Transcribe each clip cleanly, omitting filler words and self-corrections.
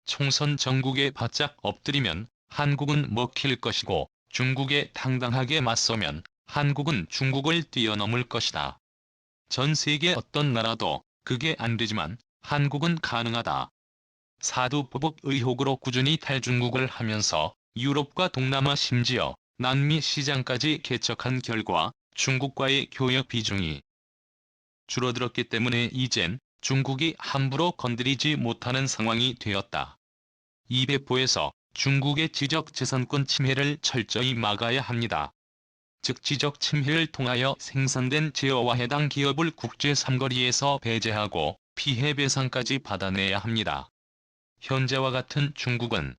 총선 전국에 바짝 엎드리면 한국은 먹힐 것이고 중국에 당당하게 맞서면 한국은 중국을 뛰어넘을 것이다. 전 세계 어떤 나라도 그게 안 되지만 한국은 가능하다. 사두보복 의혹으로 꾸준히 탈중국을 하면서 유럽과 동남아 심지어 남미 시장까지 개척한 결과 중국과의 교역 비중이 줄어들었기 때문에 이젠 중국이 함부로 건드리지 못하는 상황이 되었다. 이 배포에서 중국의 지적재산권 침해를 철저히 막아야 합니다. 즉 지적 침해를 통하여 생산된 제어와 해당 기업을 국제 삼거리에서 배제하고 피해 배상까지 받아내야 합니다. 현재와 같은 중국은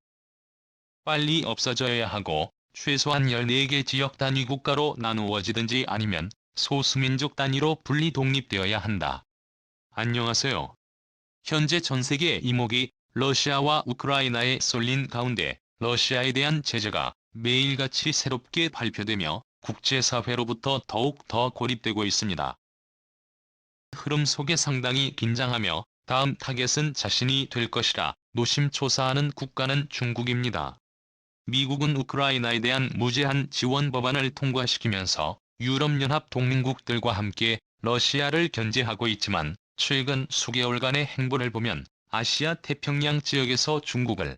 빨리 없어져야 하고 최소한 14개 지역 단위 국가로 나누어지든지 아니면 소수민족 단위로 분리 독립되어야 한다. 안녕하세요. 현재 전세계 이목이 러시아와 우크라이나에 쏠린 가운데 러시아에 대한 제재가 매일같이 새롭게 발표되며 국제사회로부터 더욱 더 고립되고 있습니다. 흐름 속에 상당히 긴장하며 다음 타겟은 자신이 될 것이라 노심초사하는 국가는 중국입니다. 미국은 우크라이나에 대한 무제한 지원 법안을 통과시키면서 유럽연합 동맹국들과 함께 러시아를 견제하고 있지만 최근 수개월간의 행보를 보면 아시아 태평양 지역에서 중국을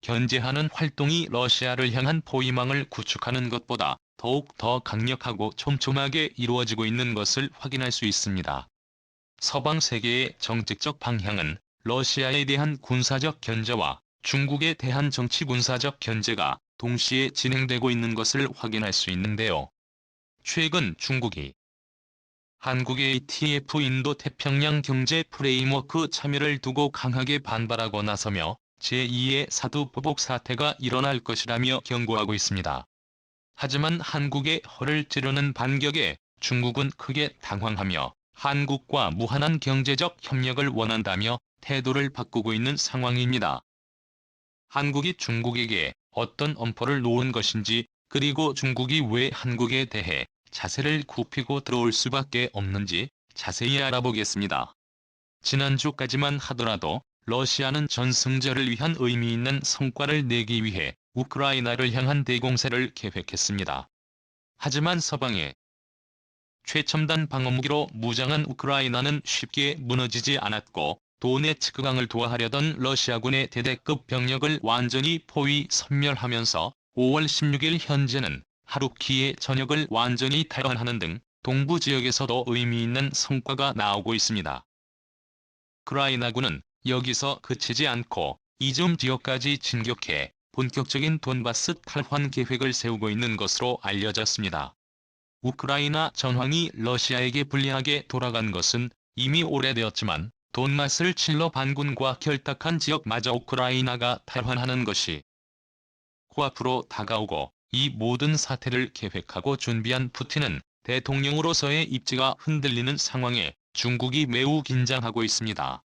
견제하는 활동이 러시아를 향한 포위망을 구축하는 것보다 더욱 더 강력하고 촘촘하게 이루어지고 있는 것을 확인할 수 있습니다. 서방 세계의 정책적 방향은 러시아에 대한 군사적 견제와 중국에 대한 정치 군사적 견제가 동시에 진행되고 있는 것을 확인할 수 있는데요. 최근 중국이 한국의 TF 인도-태평양 경제 프레임워크 참여를 두고 강하게 반발하고 나서며 제2의 사두보복 사태가 일어날 것이라며 경고하고 있습니다. 하지만 한국의 허를 찌르는 반격에 중국은 크게 당황하며 한국과 무한한 경제적 협력을 원한다며 태도를 바꾸고 있는 상황입니다. 한국이 중국에게 어떤 엄포를 놓은 것인지 그리고 중국이 왜 한국에 대해 자세를 굽히고 들어올 수밖에 없는지 자세히 알아보겠습니다. 지난주까지만 하더라도 러시아는 전승절을 위한 의미 있는 성과를 내기 위해 우크라이나를 향한 대공세를 계획했습니다. 하지만 서방의 최첨단 방어무기로 무장한 우크라이나는 쉽게 무너지지 않았고 도네츠크강을 도하하려던 러시아군의 대대급 병력을 완전히 포위 섬멸하면서 5월 16일 현재는 하루키의 전역을 완전히 탈환하는 등 동부 지역에서도 의미 있는 성과가 나오고 있습니다. 우크라이나군은 여기서 그치지 않고 이점 지역까지 진격해 본격적인 돈바스 탈환 계획을 세우고 있는 것으로 알려졌습니다. 우크라이나 전황이 러시아에게 불리하게 돌아간 것은 이미 오래되었지만 돈바스를 칠러 반군과 결탁한 지역마저 우크라이나가 탈환하는 것이 코앞으로 다가오고 이 모든 사태를 계획하고 준비한 푸틴은 대통령으로서의 입지가 흔들리는 상황에 중국이 매우 긴장하고 있습니다.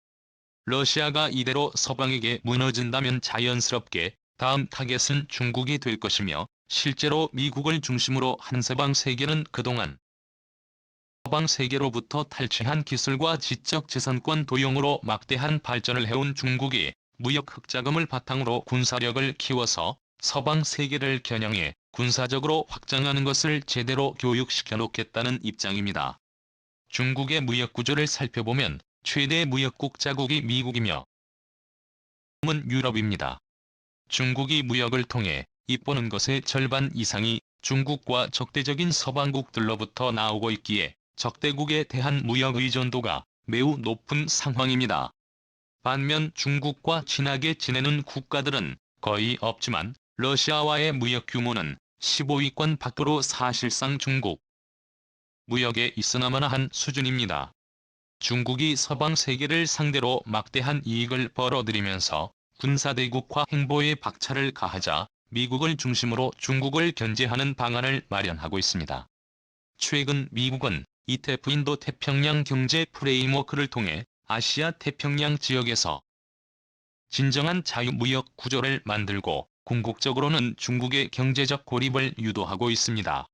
러시아가 이대로 서방에게 무너진다면 자연스럽게 다음 타겟은 중국이 될 것이며 실제로 미국을 중심으로 한 서방 세계는 그동안 서방 세계로부터 탈취한 기술과 지적 재산권 도용으로 막대한 발전을 해온 중국이 무역 흑자금을 바탕으로 군사력을 키워서 서방 세계를 겨냥해 군사적으로 확장하는 것을 제대로 교육시켜 놓겠다는 입장입니다. 중국의 무역 구조를 살펴보면 최대 무역국 자국이 미국이며 은 유럽입니다. 중국이 무역을 통해 잇보는 것의 절반 이상이 중국과 적대적인 서방국들로부터 나오고 있기에 적대국에 대한 무역 의존도가 매우 높은 상황입니다. 반면 중국과 친하게 지내는 국가들은 거의 없지만 러시아와의 무역 규모는 15위권 밖으로 사실상 중국 무역에 있으나마나한 수준입니다. 중국이 서방 세계를 상대로 막대한 이익을 벌어들이면서 군사대국화 행보에 박차를 가하자 미국을 중심으로 중국을 견제하는 방안을 마련하고 있습니다. 최근 미국은 ITF 인도-태평양 경제 프레임워크를 통해 아시아 태평양 지역에서 진정한 자유무역 구조를 만들고 궁극적으로는 중국의 경제적 고립을 유도하고 있습니다.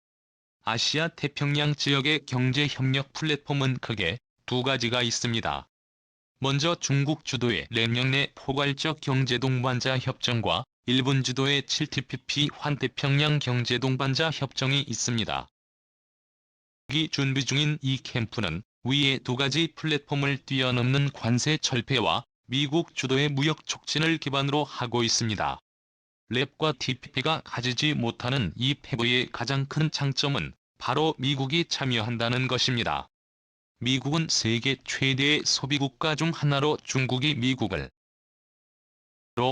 아시아 태평양 지역의 경제협력 플랫폼은 크게 두 가지가 있습니다. 먼저 중국 주도의 램영 내 포괄적 경제동반자 협정과 일본 주도의 7TPP 환태평양 경제동반자 협정이 있습니다. 이 준비 중인 이 캠프는 위의 두 가지 플랫폼을 뛰어넘는 관세 철폐와 미국 주도의 무역 촉진을 기반으로 하고 있습니다. 랩과 TPP가 가지지 못하는 이 패브의 가장 큰 장점은 바로 미국이 참여한다는 것입니다. 미국은 세계 최대의 소비국가 중 하나로 중국이 미국을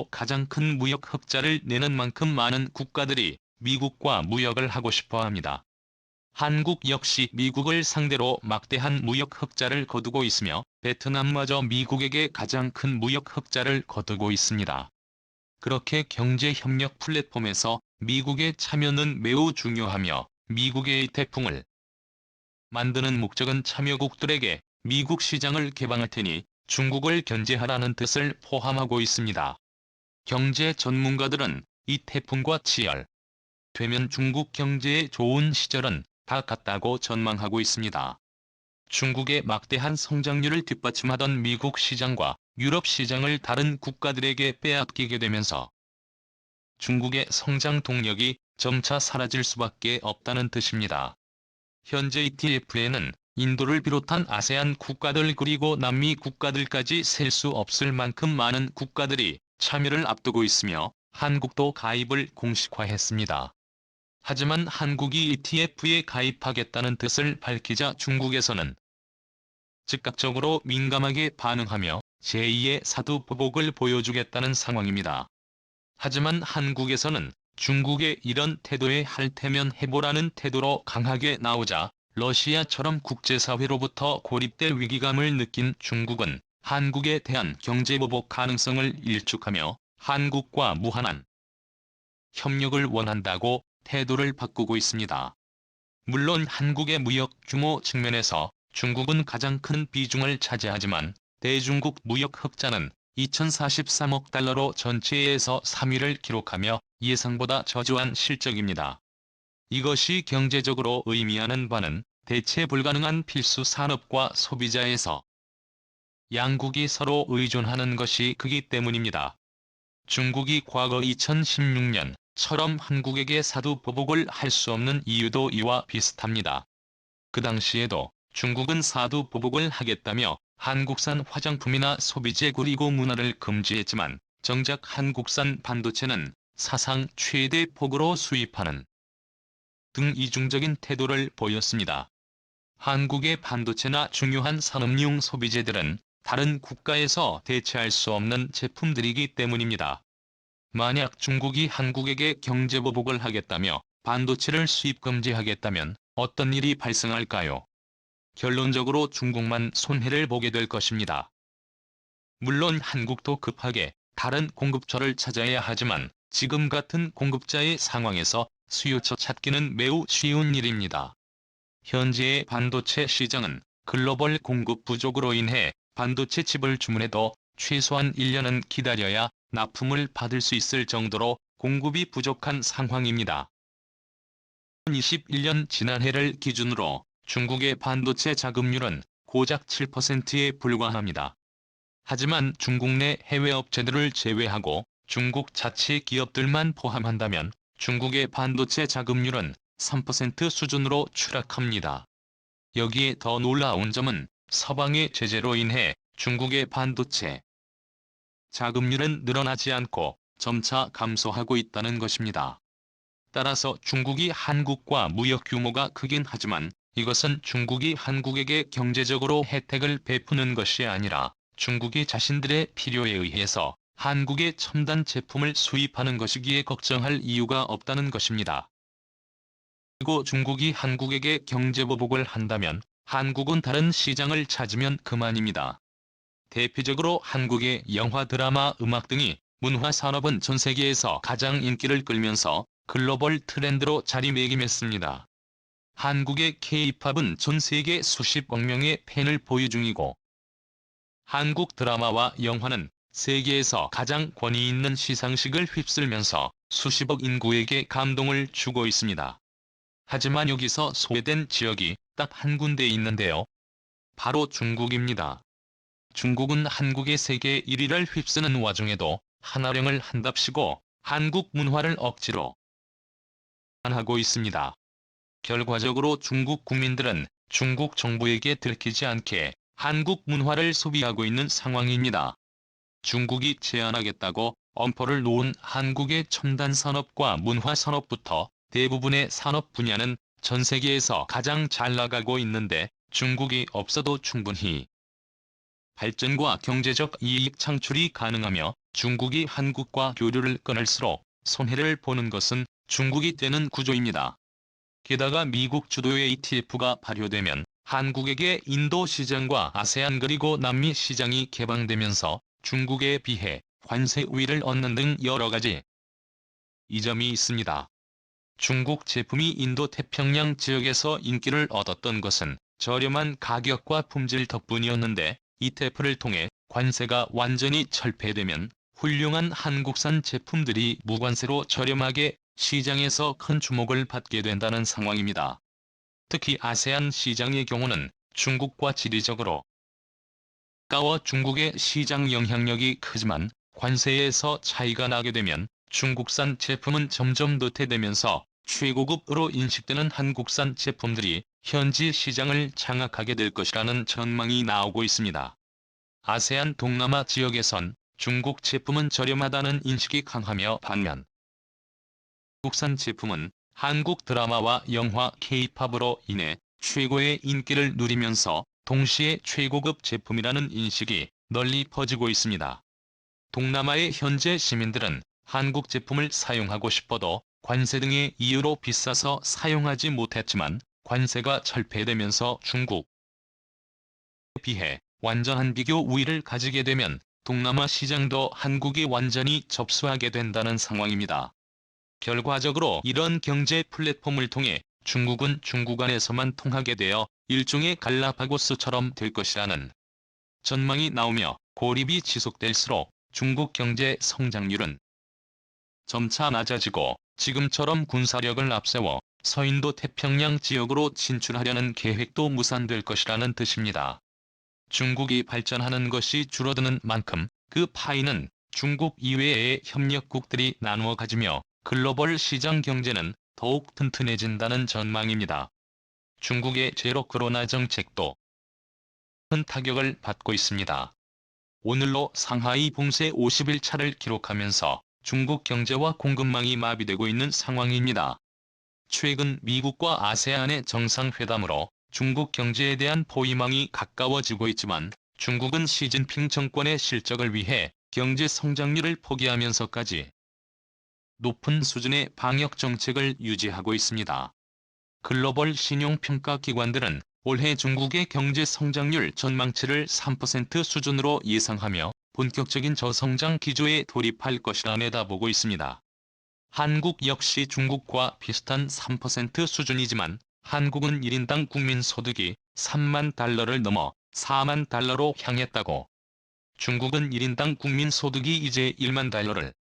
가장 큰 무역 흑자를 내는 만큼 많은 국가들이 미국과 무역을 하고 싶어합니다. 한국 역시 미국을 상대로 막대한 무역 흑자를 거두고 있으며 베트남마저 미국에게 가장 큰 무역 흑자를 거두고 있습니다. 그렇게 경제협력 플랫폼에서 미국의 참여는 매우 중요하며 미국의 태풍을 만드는 목적은 참여국들에게 미국 시장을 개방할 테니 중국을 견제하라는 뜻을 포함하고 있습니다. 경제 전문가들은 이 태풍과 치열되면 중국 경제의 좋은 시절은 다 갔다고 전망하고 있습니다. 중국의 막대한 성장률을 뒷받침하던 미국 시장과 유럽 시장을 다른 국가들에게 빼앗기게 되면서 중국의 성장 동력이 점차 사라질 수밖에 없다는 뜻입니다. 현재 ETF에는 인도를 비롯한 아세안 국가들 그리고 남미 국가들까지 셀 수 없을 만큼 많은 국가들이 참여를 앞두고 있으며 한국도 가입을 공식화했습니다. 하지만 한국이 ETF에 가입하겠다는 뜻을 밝히자 중국에서는 즉각적으로 민감하게 반응하며 제2의 사두보복을 보여주겠다는 상황입니다. 하지만 한국에서는 중국의 이런 태도에 할테면 해보라는 태도로 강하게 나오자 러시아처럼 국제사회로부터 고립될 위기감을 느낀 중국은 한국에 대한 경제보복 가능성을 일축하며 한국과 무한한 협력을 원한다고 태도를 바꾸고 있습니다. 물론 한국의 무역 규모 측면에서 중국은 가장 큰 비중을 차지하지만 대중국 무역 흑자는 2043억 달러로 전체에서 3위를 기록하며 예상보다 저조한 실적입니다. 이것이 경제적으로 의미하는 바는 대체 불가능한 필수 산업과 소비자에서 양국이 서로 의존하는 것이 크기 때문입니다. 중국이 과거 2016년처럼 한국에게 사두보복을 할 수 없는 이유도 이와 비슷합니다. 그 당시에도 중국은 사두보복을 하겠다며 한국산 화장품이나 소비재 그리고 문화를 금지했지만 정작 한국산 반도체는 사상 최대 폭으로 수입하는 등 이중적인 태도를 보였습니다. 한국의 반도체나 중요한 산업용 소비재들은 다른 국가에서 대체할 수 없는 제품들이기 때문입니다. 만약 중국이 한국에게 경제보복을 하겠다며 반도체를 수입 금지하겠다면 어떤 일이 발생할까요? 결론적으로 중국만 손해를 보게 될 것입니다. 물론 한국도 급하게 다른 공급처를 찾아야 하지만 지금 같은 공급자의 상황에서 수요처 찾기는 매우 쉬운 일입니다. 현재의 반도체 시장은 글로벌 공급 부족으로 인해 반도체 칩을 주문해도 최소한 1년은 기다려야 납품을 받을 수 있을 정도로 공급이 부족한 상황입니다. 2021년 지난해를 기준으로 중국의 반도체 자급률은 고작 7%에 불과합니다. 하지만 중국 내 해외 업체들을 제외하고 중국 자체 기업들만 포함한다면 중국의 반도체 자급률은 3% 수준으로 추락합니다. 여기에 더 놀라운 점은 서방의 제재로 인해 중국의 반도체 자급률은 늘어나지 않고 점차 감소하고 있다는 것입니다. 따라서 중국이 한국과 무역 규모가 크긴 하지만 이것은 중국이 한국에게 경제적으로 혜택을 베푸는 것이 아니라 중국이 자신들의 필요에 의해서 한국의 첨단 제품을 수입하는 것이기에 걱정할 이유가 없다는 것입니다. 그리고 중국이 한국에게 경제보복을 한다면 한국은 다른 시장을 찾으면 그만입니다. 대표적으로 한국의 영화, 드라마, 음악 등이 문화산업은 전 세계에서 가장 인기를 끌면서 글로벌 트렌드로 자리매김했습니다. 한국의 K-팝은 전 세계 수십억 명의 팬을 보유 중이고 한국 드라마와 영화는 세계에서 가장 권위 있는 시상식을 휩쓸면서 수십억 인구에게 감동을 주고 있습니다. 하지만 여기서 소외된 지역이 딱 한 군데 있는데요. 바로 중국입니다. 중국은 한국의 세계 1위를 휩쓰는 와중에도 한화령을 한답시고 한국 문화를 억지로 하고 있습니다. 결과적으로 중국 국민들은 중국 정부에게 들키지 않게 한국 문화를 소비하고 있는 상황입니다. 중국이 제한하겠다고 엄포를 놓은 한국의 첨단 산업과 문화 산업부터 대부분의 산업 분야는 전 세계에서 가장 잘 나가고 있는데 중국이 없어도 충분히 발전과 경제적 이익 창출이 가능하며 중국이 한국과 교류를 끊을수록 손해를 보는 것은 중국이 되는 구조입니다. 게다가 미국 주도의 ETF가 발효되면 한국에게 인도 시장과 아세안 그리고 남미 시장이 개방되면서 중국에 비해 관세 우위를 얻는 등 여러 가지 이점이 있습니다. 중국 제품이 인도 태평양 지역에서 인기를 얻었던 것은 저렴한 가격과 품질 덕분이었는데 ETF를 통해 관세가 완전히 철폐되면 훌륭한 한국산 제품들이 무관세로 저렴하게 시장에서 큰 주목을 받게 된다는 상황입니다. 특히 아세안 시장의 경우는 중국과 지리적으로 가까워 중국의 시장 영향력이 크지만 관세에서 차이가 나게 되면 중국산 제품은 점점 도태되면서 최고급으로 인식되는 한국산 제품들이 현지 시장을 장악하게 될 것이라는 전망이 나오고 있습니다. 아세안 동남아 지역에선 중국 제품은 저렴하다는 인식이 강하며 반면 국산 제품은 한국 드라마와 영화 K-팝으로 인해 최고의 인기를 누리면서 동시에 최고급 제품이라는 인식이 널리 퍼지고 있습니다. 동남아의 현재 시민들은 한국 제품을 사용하고 싶어도 관세 등의 이유로 비싸서 사용하지 못했지만 관세가 철폐되면서 중국에 비해 완전한 비교 우위를 가지게 되면 동남아 시장도 한국이 완전히 접수하게 된다는 상황입니다. 결과적으로 이런 경제 플랫폼을 통해 중국은 중국 안에서만 통하게 되어 일종의 갈라파고스처럼 될 것이라는 전망이 나오며 고립이 지속될수록 중국 경제 성장률은 점차 낮아지고 지금처럼 군사력을 앞세워 서인도 태평양 지역으로 진출하려는 계획도 무산될 것이라는 뜻입니다. 중국이 발전하는 것이 줄어드는 만큼 그 파이는 중국 이외의 협력국들이 나누어 가지며 글로벌 시장 경제는 더욱 튼튼해진다는 전망입니다. 중국의 제로 코로나 정책도 큰 타격을 받고 있습니다. 오늘로 상하이 봉쇄 50일차를 기록하면서 중국 경제와 공급망이 마비되고 있는 상황입니다. 최근 미국과 아세안의 정상회담으로 중국 경제에 대한 포위망이 가까워지고 있지만 중국은 시진핑 정권의 실적을 위해 경제 성장률을 포기하면서까지 높은 수준의 방역 정책을 유지하고 있습니다. 글로벌 신용평가기관들은 올해 중국의 경제 성장률 전망치를 3% 수준으로 예상하며 본격적인 저성장 기조에 돌입할 것이라 내다보고 있습니다. 한국 역시 중국과 비슷한 3% 수준이지만 한국은 1인당 국민소득이 3만 달러를 넘어 4만 달러로 향했다고 중국은 1인당 국민소득이 이제 1만 달러를